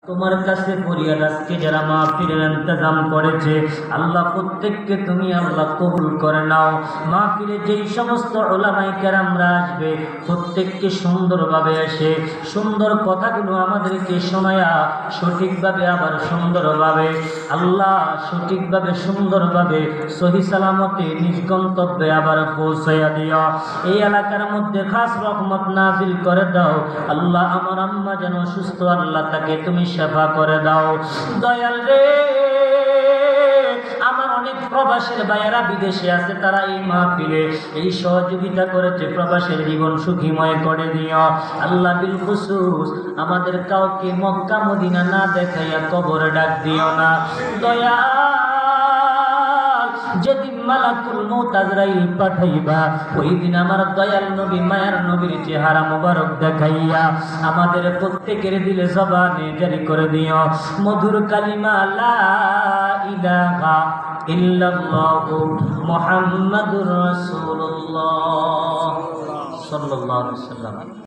তোমার কাছে ফরিয়াদ, আজকে যারা মাহফিলের ইন্তজাম করেছে আল্লাহ প্রত্যেককে তুমি আল্লাহ কবুল করে নাও। মাহফিলে যেই সমস্ত উলামায়ে কেরামরা আসবে প্রত্যেককে সুন্দরভাবে এসে সুন্দর কথাগুলো আমাদেরকে শোনায়া সঠিকভাবে আবার সুন্দরভাবে আল্লাহ সঠিকভাবে সুন্দরভাবে সহি সালামতে নিজ গন্তব্যে আবার পৌঁছাইয়া দিও। এই এলাকার মধ্যে খাস রহমত নাজিল করে দাও আল্লাহ। আমার আম্মা যেন সুস্থ, আল্লাহ তাকে তুমি সেবা করে দাও। দয়াল রে, আমার অনেক প্রবাসের ভাইয়েরা বিদেশে আছে, তারা এই মাহফিলে এই সহযোগিতা করেছে, প্রবাসের জীবন সুখীময় করে দিও আল্লাহ। বিল খুসুস আমাদের কাউকে মক্কা মদিনা না দেখাইয়া কবরে ডাক দিও না দয়া। যেদিন মালাকুল মউত আজরাইল পাঠাইবা ওই দিন আমার দয়াল নবী মায়ার নবীর চেহারা মোবারক দেখাইয়া আমাদের প্রত্যেকের দিলে জবানে জারি করে দিও মধুর কালিমা লা ইলাহা ইল্লাল্লাহু মুহাম্মাদুর রাসূলুল্লাহ সাল্লাল্লাহু আলাইহি ওয়াসাল্লাম।